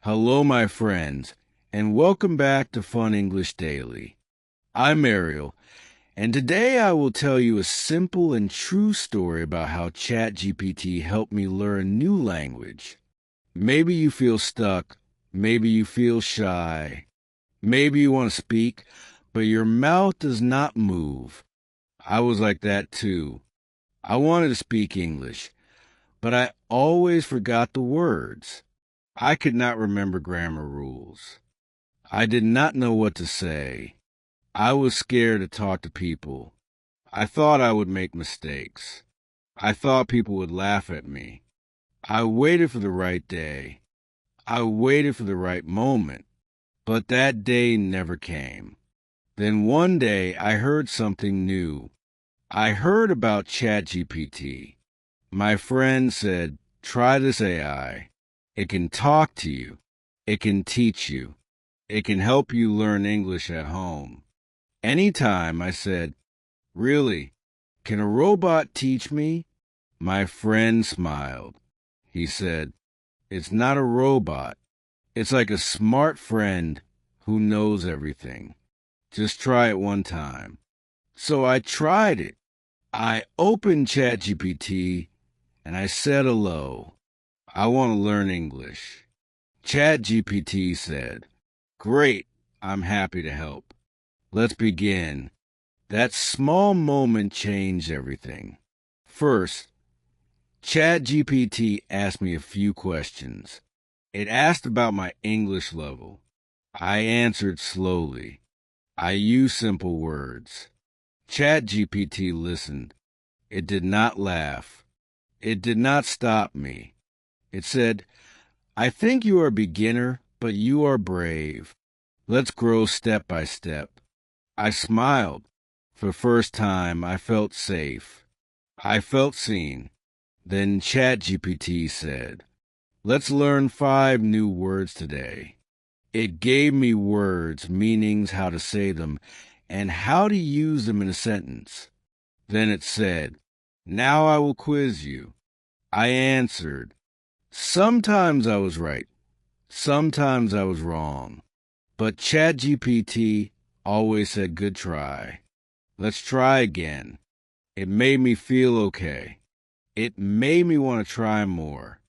Hello, my friends, and welcome back to Fun English Daily. I'm Ariel, and today I will tell you a simple and true story about how Chat-GPT helped me learn a new language. Maybe you feel stuck, maybe you feel shy, maybe you want to speak, but your mouth does not move. I was like that too. I wanted to speak English, but I always forgot the words. I could not remember grammar rules. I did not know what to say. I was scared to talk to people. I thought I would make mistakes. I thought people would laugh at me. I waited for the right day. I waited for the right moment. But that day never came. Then one day I heard something new. I heard about ChatGPT. My friend said, "Try this AI. It can talk to you. It can teach you. It can help you learn English at home." Anytime I said, "Really? Can a robot teach me?" My friend smiled. He said, "It's not a robot. It's like a smart friend who knows everything. Just try it one time." So I tried it. I opened ChatGPT and I said hello. I want to learn English. ChatGPT said, "Great, I'm happy to help. Let's begin." That small moment changed everything. First, ChatGPT asked me a few questions. It asked about my English level. I answered slowly. I used simple words. ChatGPT listened. It did not laugh. It did not stop me. It said, "I think you are a beginner, but you are brave. Let's grow step by step." I smiled. For the first time, I felt safe. I felt seen. Then ChatGPT said, "Let's learn 5 new words today." It gave me words, meanings, how to say them, and how to use them in a sentence. Then it said, "Now I will quiz you." I answered. Sometimes I was right. Sometimes I was wrong. But ChatGPT always said, "Good try. Let's try again." It made me feel okay. It made me want to try more.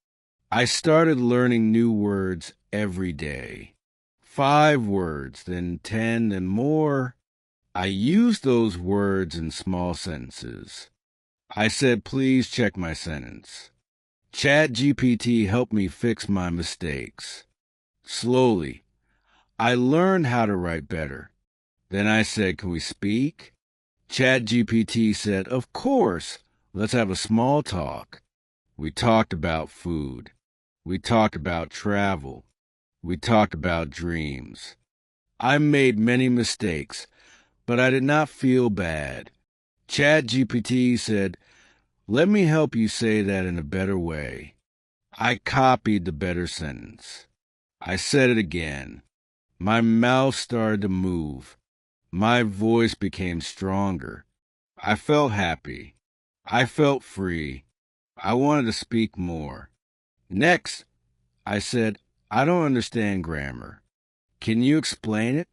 I started learning new words every day. 5 words, then 10, then more. I used those words in small sentences. I said, "Please check my sentence." ChatGPT helped me fix my mistakes. Slowly, I learned how to write better. Then I said, "Can we speak?" ChatGPT said, "Of course. Let's have a small talk." We talked about food. We talked about travel. We talked about dreams. I made many mistakes, but I did not feel bad. ChatGPT said, "Let me help you say that in a better way." I copied the better sentence. I said it again. My mouth started to move. My voice became stronger. I felt happy. I felt free. I wanted to speak more. Next, I said, "I don't understand grammar. Can you explain it?"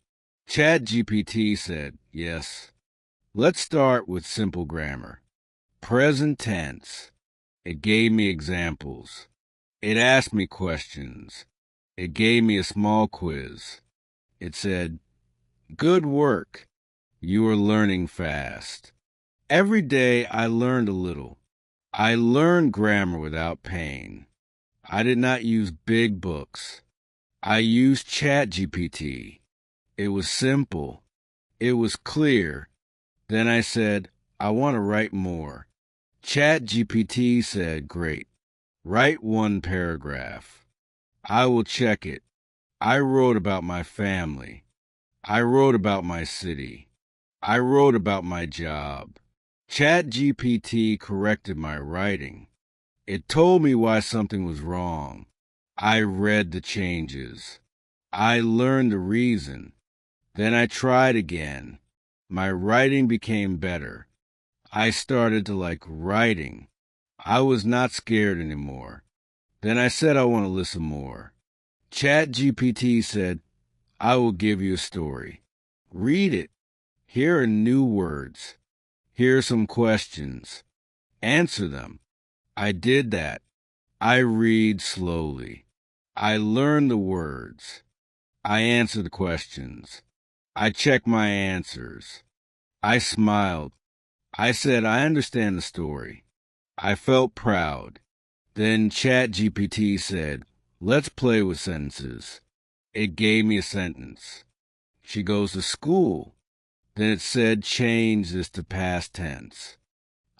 ChatGPT said, "Yes. Let's start with simple grammar. Present tense." It gave me examples. It asked me questions. It gave me a small quiz. It said, "Good work. You are learning fast." Every day I learned a little. I learned grammar without pain. I did not use big books. I used ChatGPT. It was simple. It was clear. Then I said, "I want to write more." ChatGPT said, "Great. Write 1 paragraph." I will check it. I wrote about my family. I wrote about my city. I wrote about my job. ChatGPT corrected my writing. It told me why something was wrong. I read the changes. I learned the reason. Then I tried again. My writing became better. I started to like writing. I was not scared anymore. Then I said I want to listen more. Chat-GPT said, I will give you a story. Read it. Here are new words. Here are some questions. Answer them. I did that. I read slowly. I learn the words. I answer the questions. I check my answers. I smiled. I said, I understand the story. I felt proud. Then ChatGPT said, let's play with sentences. It gave me a sentence. She goes to school. Then it said, change this to past tense.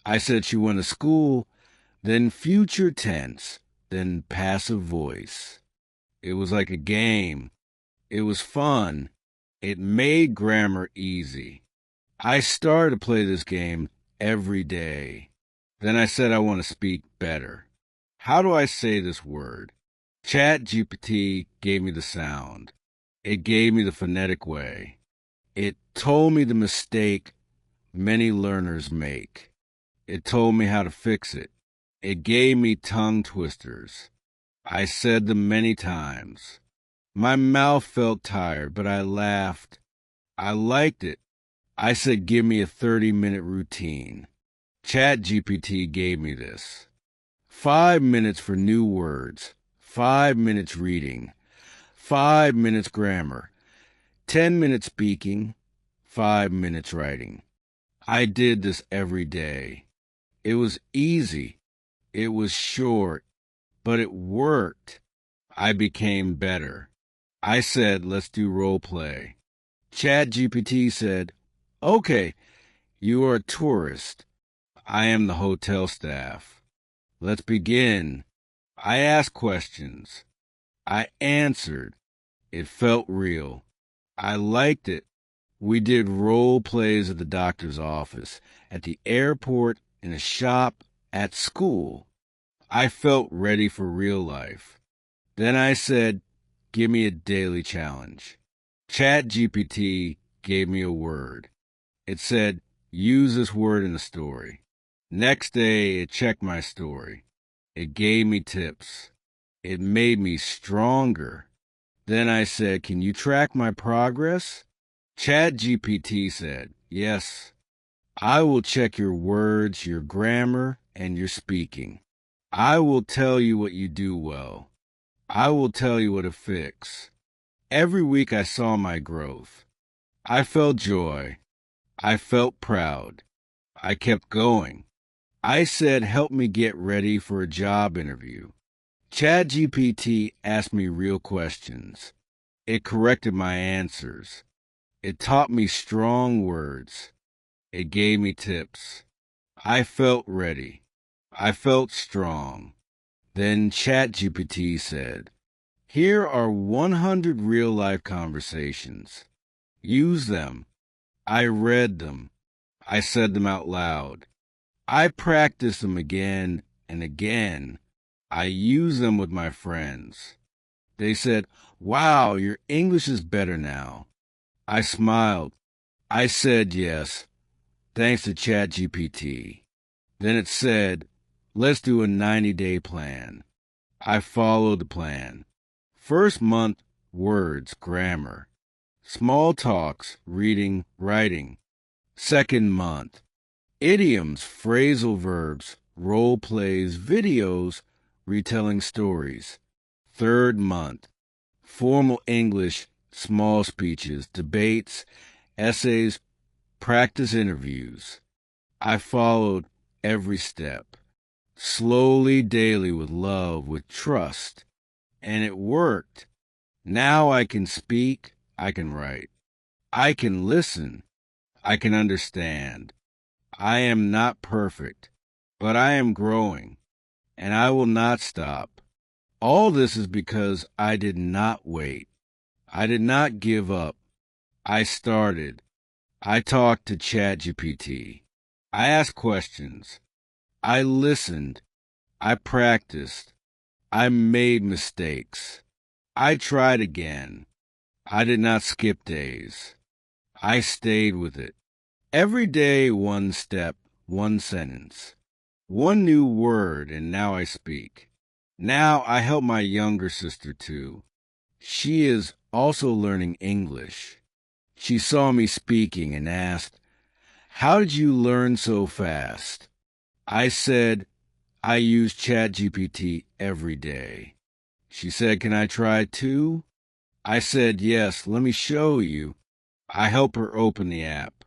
I said she went to school, then future tense, then passive voice. It was like a game. It was fun. It made grammar easy. I started to play this game every day. Then I said I want to speak better. How do I say this word? ChatGPT gave me the sound. It gave me the phonetic way. It told me the mistake many learners make. It told me how to fix it. It gave me tongue twisters. I said them many times. My mouth felt tired, but I laughed. I liked it. I said, give me a 30-minute routine. ChatGPT gave me this. 5 minutes for new words, 5 minutes reading, 5 minutes grammar, 10 minutes speaking, 5 minutes writing. I did this every day. It was easy. It was short, but it worked. I became better. I said, let's do role play. ChatGPT said, okay, you are a tourist. I am the hotel staff. Let's begin. I asked questions. I answered. It felt real. I liked it. We did role plays at the doctor's office, at the airport, in a shop, at school. I felt ready for real life. Then I said, give me a daily challenge. ChatGPT gave me a word. It said, use this word in the story. Next day, it checked my story. It gave me tips. It made me stronger. Then I said, can you track my progress? ChatGPT said, yes. I will check your words, your grammar, and your speaking. I will tell you what you do well. I will tell you what to fix. Every week I saw my growth. I felt joy. I felt proud. I kept going. I said, help me get ready for a job interview. ChatGPT asked me real questions. It corrected my answers. It taught me strong words. It gave me tips. I felt ready. I felt strong. Then ChatGPT said, here are 100 real-life conversations. Use them. I read them. I said them out loud. I practiced them again and again. I used them with my friends. They said, wow, your English is better now. I smiled. I said yes, thanks to ChatGPT. Then it said, let's do a 90-day plan. I followed the plan. First month, words, grammar. Small talks, reading, writing. Second month, idioms, phrasal verbs, role plays, videos, retelling stories. Third month, formal English, small speeches, debates, essays, practice interviews. I followed every step, slowly, daily, with love, with trust. And it worked. Now I can speak, I can write. I can listen, I can understand. I am not perfect, but I am growing, and I will not stop. All this is because I did not wait. I did not give up. I started. I talked to ChatGPT. I asked questions. I listened. I practiced. I made mistakes. I tried again. I did not skip days. I stayed with it. Every day, one step, one sentence, one new word, and now I speak. Now I help my younger sister too. She is also learning English. She saw me speaking and asked, "How did you learn so fast?" I said, "I use Chat-GPT every day." She said, "Can I try too?" I said, "Yes, let me show you." I helped her open the app.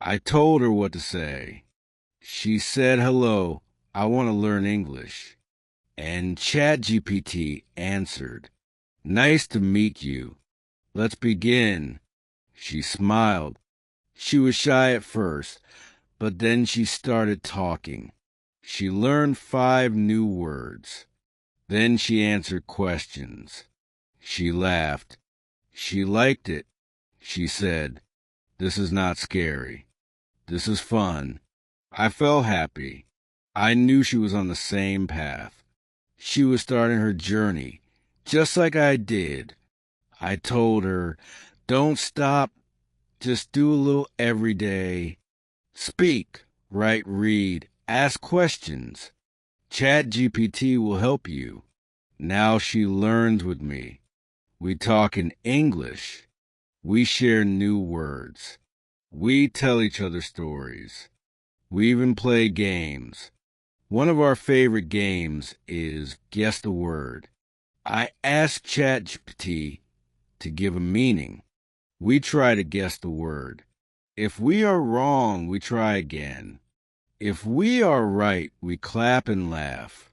I told her what to say. She said, "Hello, I want to learn English." And ChatGPT answered, "Nice to meet you. Let's begin." She smiled. She was shy at first, but then she started talking. She learned 5 new words. Then she answered questions. She laughed. She liked it. She said, "This is not scary. This is fun." I felt happy. I knew she was on the same path. She was starting her journey, just like I did. I told her, "Don't stop. Just do a little every day. Speak, write, read, ask questions. ChatGPT will help you." Now she learns with me. We talk in English. We share new words. We tell each other stories. We even play games. One of our favorite games is Guess the Word. I ask ChatGPT to give a meaning. We try to guess the word. If we are wrong, we try again. If we are right, we clap and laugh.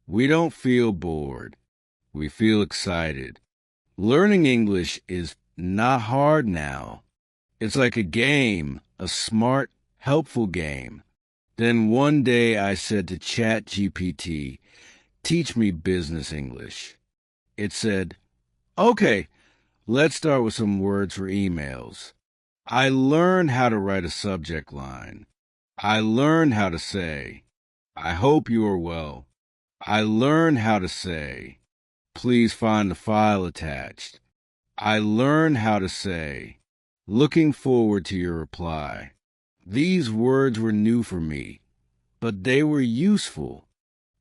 We don't feel bored. We feel excited. Learning English is not hard now. It's like a game, a smart, helpful game. Then one day I said to ChatGPT, "Teach me business English." It said, "Okay, let's start with some words for emails." I learned how to write a subject line. I learned how to say, "I hope you are well." I learned how to say, "Please find the file attached." I learned how to say, "Looking forward to your reply." These words were new for me, but they were useful.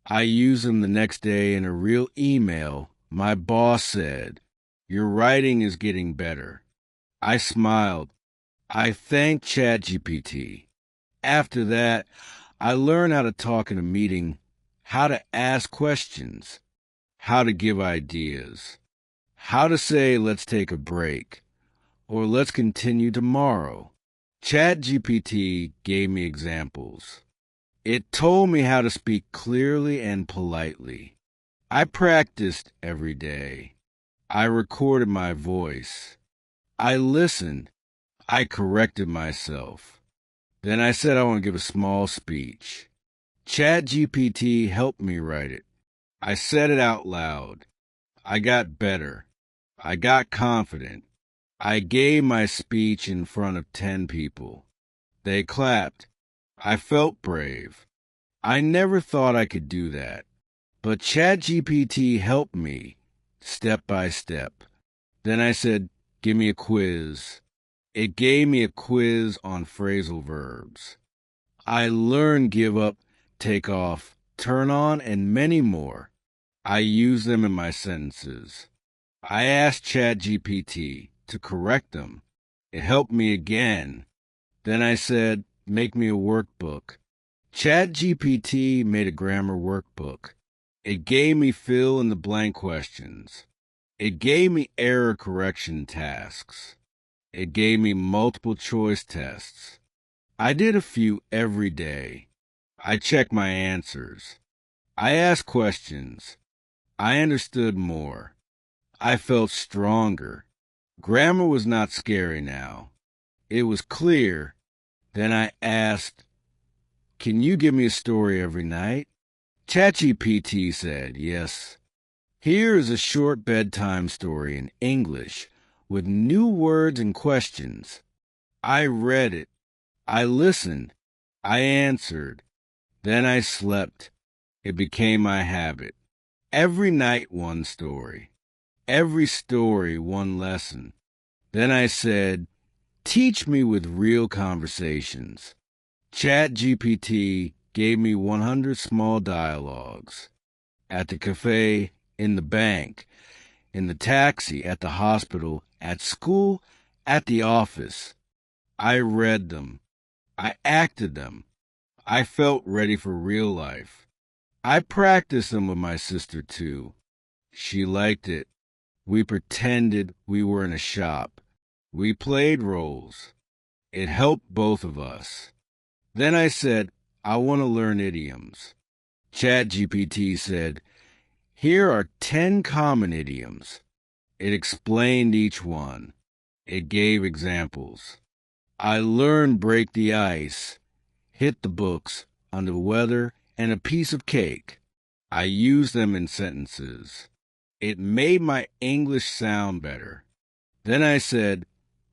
I used them the next day in a real email. My boss said, "Your writing is getting better." I smiled. I thanked ChatGPT. After that, I learned how to talk in a meeting, how to ask questions, how to give ideas, how to say, "Let's take a break," or "Let's continue tomorrow." ChatGPT gave me examples. It told me how to speak clearly and politely. I practiced every day. I recorded my voice. I listened. I corrected myself. Then I said I want to give a small speech. ChatGPT helped me write it. I said it out loud. I got better. I got confident. I gave my speech in front of 10 people. They clapped. I felt brave. I never thought I could do that. But ChatGPT helped me, step by step. Then I said, "Give me a quiz." It gave me a quiz on phrasal verbs. I learned give up, take off, turn on, and many more. I use them in my sentences. I asked ChatGPT to correct them. It helped me again. Then I said, "Make me a workbook." ChatGPT made a grammar workbook. It gave me fill in the blank questions. It gave me error correction tasks. It gave me multiple choice tests. I did a few every day. I checked my answers. I asked questions. I understood more. I felt stronger. Grammar was not scary now. It was clear. Then I asked, "Can you give me a story every night?" ChatGPT said, "Yes." Here is a short bedtime story in English with new words and questions. I read it. I listened. I answered. Then I slept. It became my habit. Every night one story. Every story one lesson. Then I said, "Teach me with real conversations." ChatGPT gave me 100 small dialogues. At the cafe, in the bank, in the taxi, at the hospital, at school, at the office. I read them. I acted them. I felt ready for real life. I practiced them with my sister, too. She liked it. We pretended we were in a shop. We played roles. It helped both of us. Then I said, I want to learn idioms. Chat-GPT said, here are 10 common idioms. It explained each one. It gave examples. I learned break the ice, hit the books, under the weather, and a piece of cake. I used them in sentences. It made my English sound better. Then I said,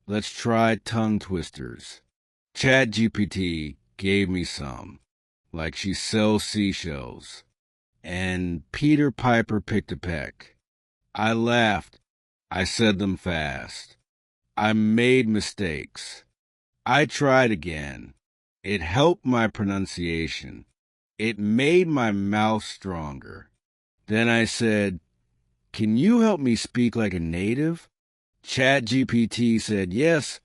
let's try tongue twisters. ChatGPT gave me some, like she sells seashells. And Peter Piper picked a peck. I laughed. I said them fast. I made mistakes. I tried again. It helped my pronunciation. It made my mouth stronger. Then I said, can you help me speak like a native? ChatGPT said, yes,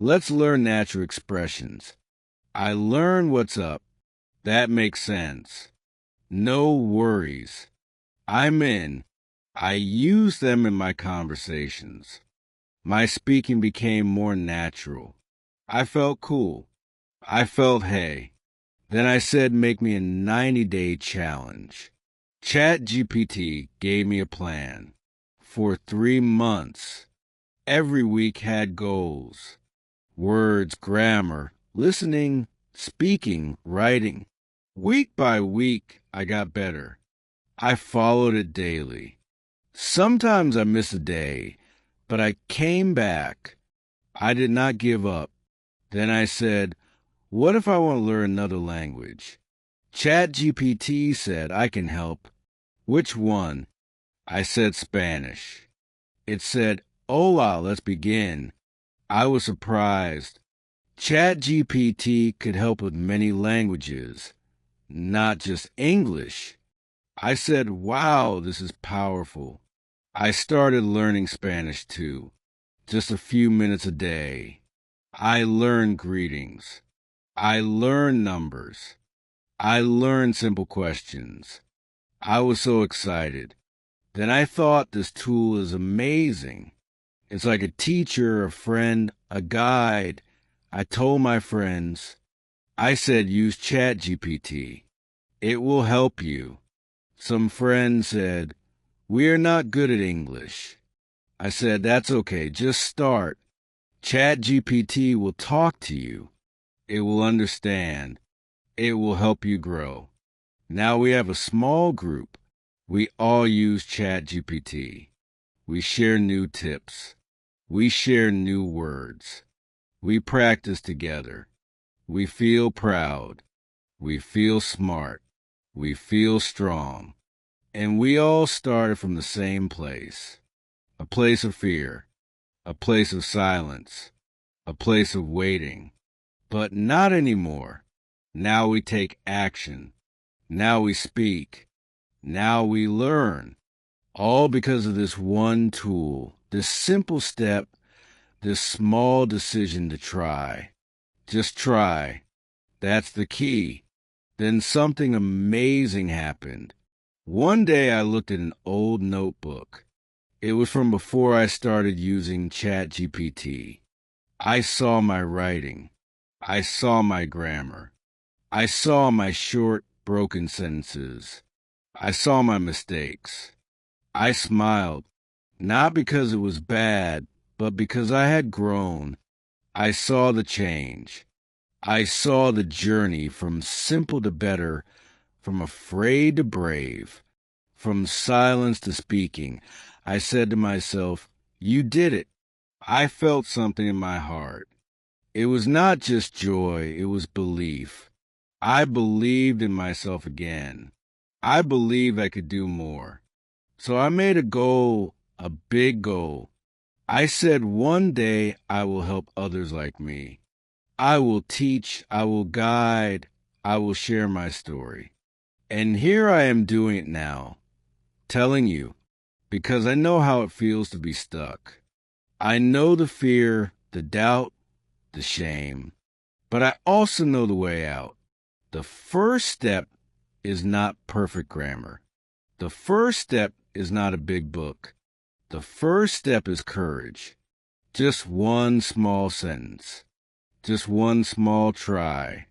let's learn natural expressions. I learned what's up. That makes sense. No worries. I'm in. I use them in my conversations. My speaking became more natural. I felt cool. I felt hey. Then I said, make me a 90-day challenge. ChatGPT gave me a plan. For 3 months, every week had goals. Words, grammar, listening, speaking, writing. Week by week, I got better. I followed it daily. Sometimes I miss a day, but I came back. I did not give up. Then I said, what if I want to learn another language? ChatGPT said, I can help. Which one? I said Spanish. It said, hola, let's begin. I was surprised. ChatGPT could help with many languages, not just English. I said, wow, this is powerful. I started learning Spanish too, just a few minutes a day. I learned greetings. I learned numbers. I learned simple questions. I was so excited. Then I thought this tool is amazing. It's like a teacher, a friend, a guide. I told my friends. I said, use ChatGPT. It will help you. Some friends said, we are not good at English. I said, that's okay, just start. ChatGPT will talk to you. It will understand. It will help you grow. Now we have a small group. We all use ChatGPT. We share new tips. We share new words. We practice together. We feel proud. We feel smart. We feel strong. And we all started from the same place. A place of fear. A place of silence. A place of waiting. But not anymore. Now we take action. Now we speak. Now we learn. All because of this one tool, this simple step, this small decision to try. Just try. That's the key. Then something amazing happened. One day I looked at an old notebook. It was from before I started using ChatGPT. I saw my writing. I saw my grammar. I saw my short, broken sentences. I saw my mistakes. I smiled, not because it was bad, but because I had grown. I saw the change. I saw the journey from simple to better, from afraid to brave, from silence to speaking. I said to myself, you did it. I felt something in my heart. It was not just joy, it was belief. I believed in myself again. I believed I could do more. So I made a goal, a big goal. I said one day I will help others like me. I will teach, I will guide, I will share my story. And here I am doing it now, telling you, because I know how it feels to be stuck. I know the fear, the doubt, the shame, but I also know the way out. The first step is not perfect grammar. The first step is not a big book. The first step is courage. Just one small sentence. Just one small try.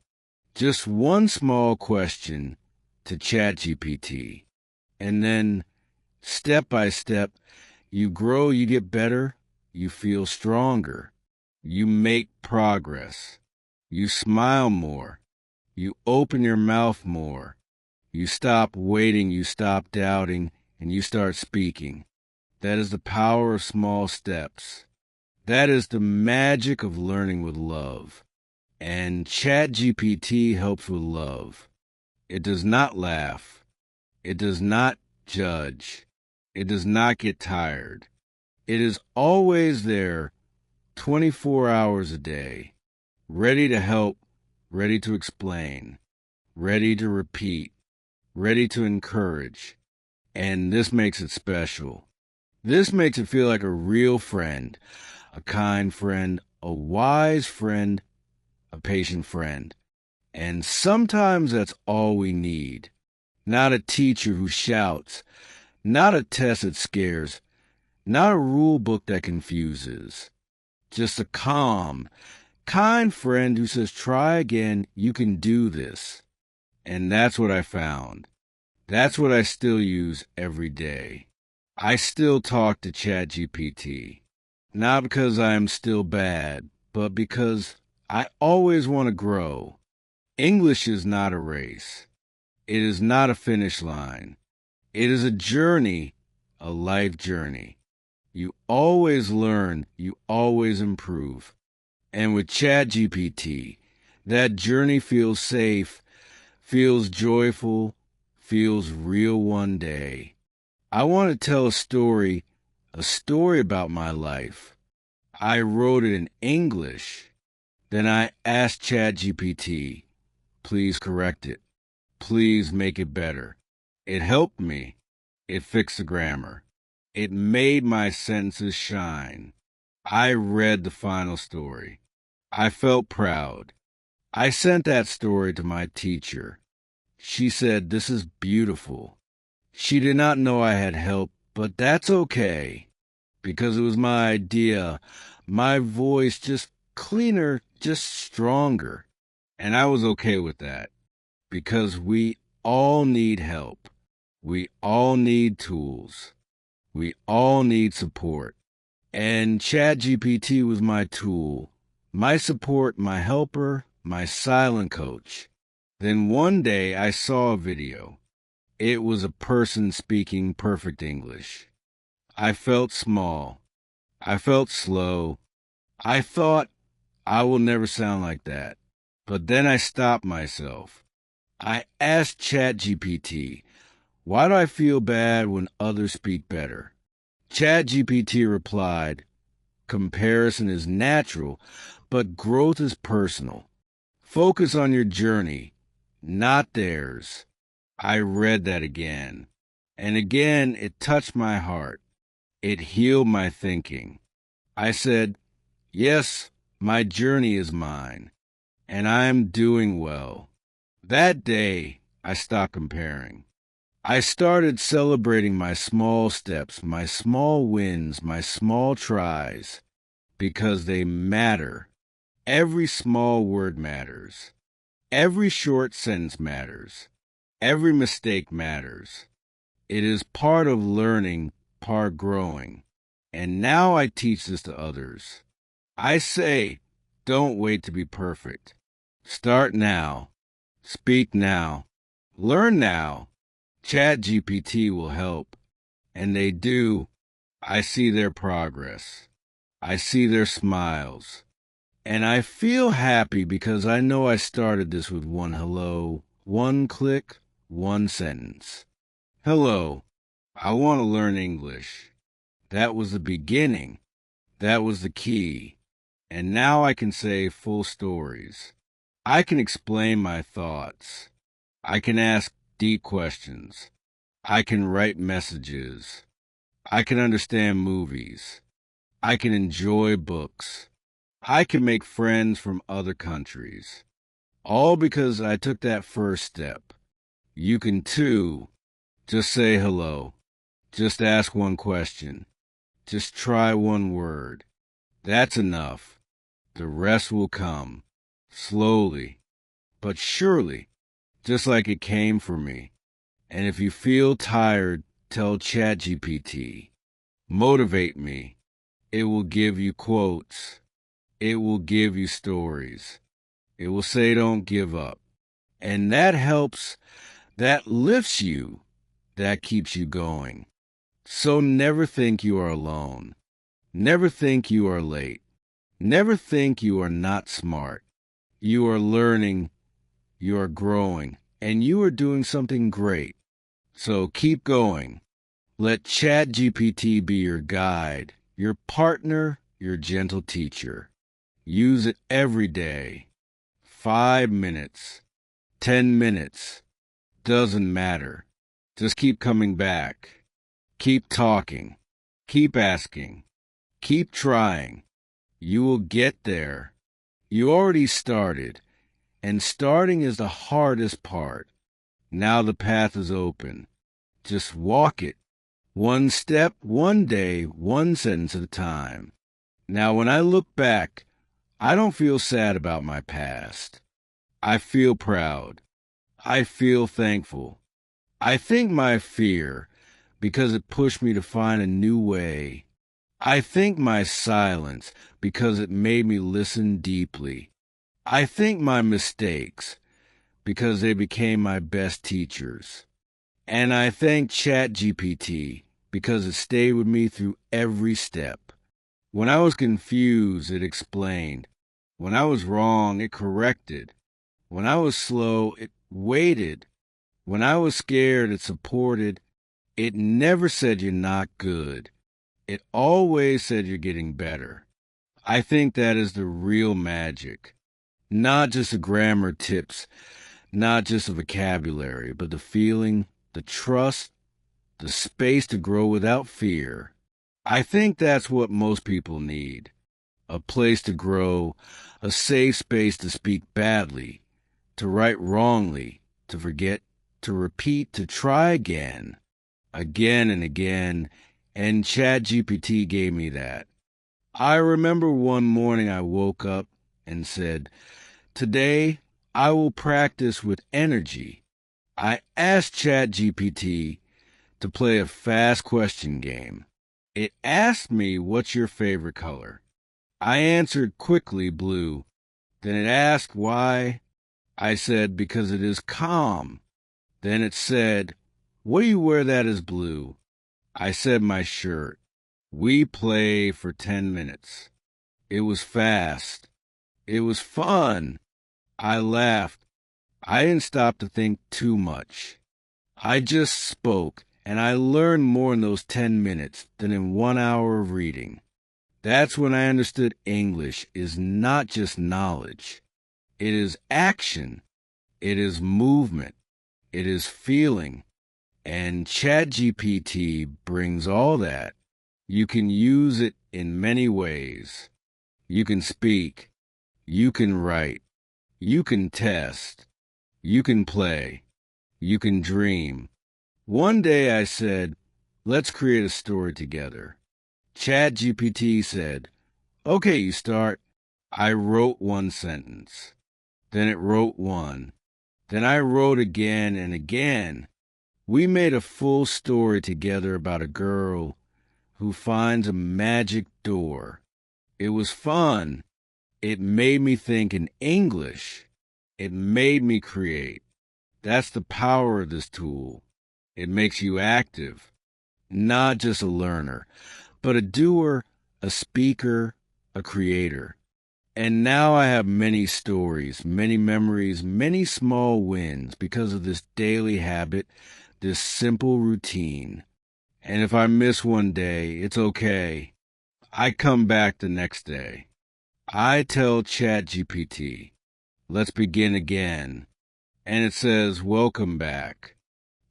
Just one small question to ChatGPT. And then, step by step, you grow, you get better, you feel stronger. You make progress. You smile more. You open your mouth more. You stop waiting, you stop doubting, and you start speaking. That is the power of small steps. That is the magic of learning with love. And ChatGPT helps with love. It does not laugh. It does not judge. It does not get tired. It is always there 24 hours a day, ready to help, ready to explain, ready to repeat, ready to encourage. And this makes it special. This makes it feel like a real friend, a kind friend, a wise friend, a patient friend. And sometimes that's all we need. Not a teacher who shouts, not a test that scares, not a rule book that confuses. Just a calm, kind friend who says, try again, you can do this. And that's what I found. That's what I still use every day. I still talk to ChatGPT. Not because I am still bad, but because I always want to grow. English is not a race. It is not a finish line. It is a journey, a life journey. You always learn, you always improve. And with ChatGPT, that journey feels safe, feels joyful, feels real one day. I want to tell a story about my life. I wrote it in English. Then I asked ChatGPT, please correct it. Please make it better. It helped me. It fixed the grammar. It made my sentences shine. I read the final story. I felt proud. I sent that story to my teacher. She said, this is beautiful. She did not know I had help, but that's okay. Because it was my idea, my voice just cleaner, just stronger. And I was okay with that. Because we all need help. We all need tools. We all need support. And ChatGPT was my tool, my support, my helper, my silent coach. Then one day I saw a video. It was a person speaking perfect English. I felt small. I felt slow. I thought, I will never sound like that. But then I stopped myself. I asked ChatGPT, why do I feel bad when others speak better? ChatGPT replied, comparison is natural, but growth is personal. Focus on your journey, not theirs. I read that again. And again, it touched my heart. It healed my thinking. I said, yes, my journey is mine, and I am doing well. That day, I stopped comparing. I started celebrating my small steps, my small wins, my small tries, because they matter. Every small word matters. Every short sentence matters. Every mistake matters. It is part of learning, part growing. And now I teach this to others. I say, don't wait to be perfect. Start now. Speak now. Learn now. ChatGPT will help. And they do. I see their progress. I see their smiles. And I feel happy because I know I started this with one hello, one click, one sentence. Hello, I want to learn English. That was the beginning. That was the key. And now I can say full stories. I can explain my thoughts. I can ask deep questions. I can write messages. I can understand movies. I can enjoy books. I can make friends from other countries. All because I took that first step. You can too. Just say hello. Just ask one question. Just try one word. That's enough. The rest will come. Slowly, but surely, just like it came for me. And if you feel tired, tell ChatGPT. Motivate me. It will give you quotes. It will give you stories. It will say don't give up. And that helps, that lifts you, that keeps you going. So never think you are alone. Never think you are late. Never think you are not smart. You are learning, you are growing, and you are doing something great. So keep going. Let ChatGPT be your guide, your partner, your gentle teacher. Use it every day. 5 minutes, 10 minutes, doesn't matter. Just keep coming back. Keep talking. Keep asking. Keep trying. You will get there. You already started, and starting is the hardest part. Now the path is open. Just walk it. One step, one day, one sentence at a time. Now, when I look back, I don't feel sad about my past. I feel proud. I feel thankful. I think my fear, because it pushed me to find a new way. I think my silence, because it made me listen deeply. I think my mistakes, because they became my best teachers. And I thank ChatGPT, because it stayed with me through every step. When I was confused, it explained. When I was wrong, it corrected. When I was slow, it waited. When I was scared, it supported. It never said you're not good. It always said you're getting better. I think that is the real magic. Not just the grammar tips, not just the vocabulary, but the feeling, the trust, the space to grow without fear. I think that's what most people need. A place to grow, a safe space to speak badly, to write wrongly, to forget, to repeat, to try again, again and again, and ChatGPT gave me that. I remember one morning I woke up and said, "Today I will practice with energy." I asked ChatGPT to play a fast question game. It asked me, "What's your favorite color?" I answered quickly, "Blue." Then it asked why. I said, "Because it is calm." Then it said, "What do you wear that is blue?" I said, "My shirt." We play for 10 minutes. It was fast. It was fun. I laughed. I didn't stop to think too much. I just spoke, and I learned more in those 10 minutes than in 1 hour of reading. That's when I understood English is not just knowledge. It is action. It is movement. It is feeling. And ChatGPT brings all that. You can use it in many ways. You can speak. You can write. You can test. You can play. You can dream. One day I said, "Let's create a story together." ChatGPT said, "Okay, you start." I wrote one sentence. Then it wrote one. Then I wrote again and again. We made a full story together about a girl who finds a magic door. It was fun. It made me think in English. It made me create. That's the power of this tool. It makes you active, not just a learner, but a doer, a speaker, a creator. And now I have many stories, many memories, many small wins because of this daily habit, this simple routine. And if I miss one day, it's okay. I come back the next day. I tell ChatGPT, "Let's begin again." And it says, "Welcome back."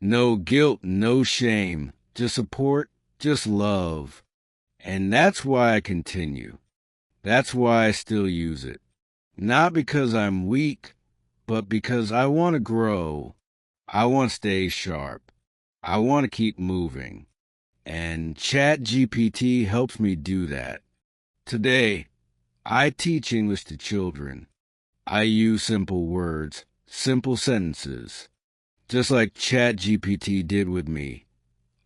No guilt, no shame, just support, just love. And that's why I continue. That's why I still use it. Not because I'm weak, but because I want to grow. I want to stay sharp. I want to keep moving. And Chat-GPT helps me do that. Today, I teach English to children. I use simple words, simple sentences, just like Chat-GPT did with me.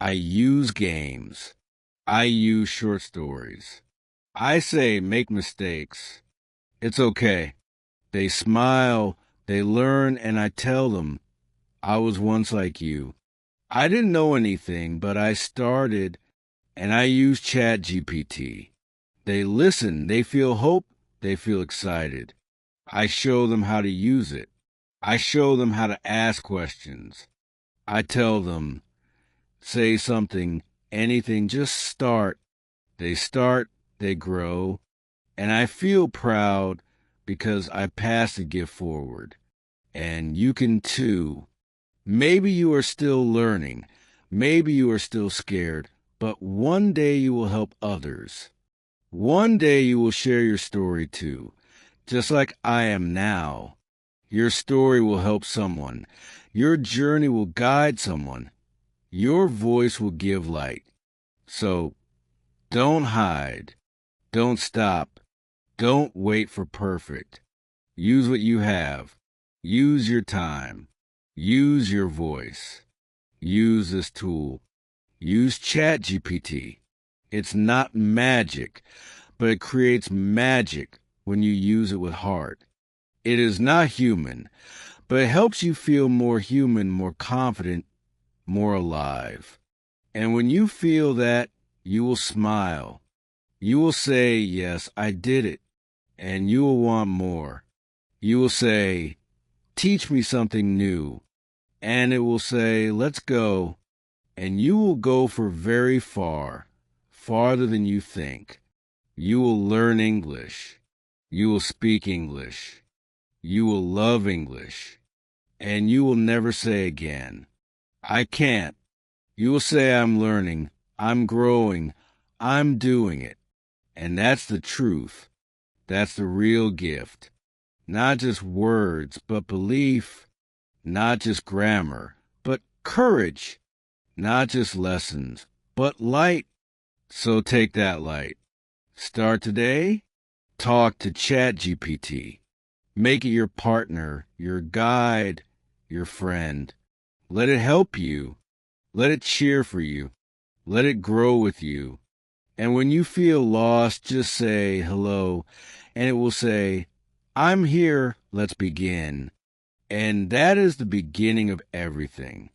I use games. I use short stories. I say make mistakes. It's okay. They smile, they learn, and I tell them, I was once like you. I didn't know anything, but I started, and I use Chat-GPT. They listen, they feel hope, they feel excited. I show them how to use it. I show them how to ask questions. I tell them, say something, anything, just start. They start, they grow, and I feel proud because I pass the gift forward. And you can too. Maybe you are still learning. Maybe you are still scared, but one day you will help others. One day you will share your story too, just like I am now. Your story will help someone. Your journey will guide someone. Your voice will give light. So don't hide. Don't stop. Don't wait for perfect. Use what you have. Use your time. Use your voice. Use this tool. Use ChatGPT. It's not magic, but it creates magic when you use it with heart. It is not human, but it helps you feel more human, more confident, more alive. And when you feel that, you will smile. You will say, yes, I did it. And you will want more. You will say, teach me something new. And it will say, let's go. And you will go for very far, farther than you think. You will learn English. You will speak English. You will love English. And you will never say again, I can't. You will say, I'm learning, I'm growing, I'm doing it. And that's the truth. That's the real gift. Not just words, but belief. Not just grammar, but courage. Not just lessons, but light. So take that light. Start today. Talk to ChatGPT. Make it your partner, your guide, your friend. Let it help you. Let it cheer for you. Let it grow with you. And when you feel lost, just say hello, and it will say, I'm here, let's begin. And that is the beginning of everything.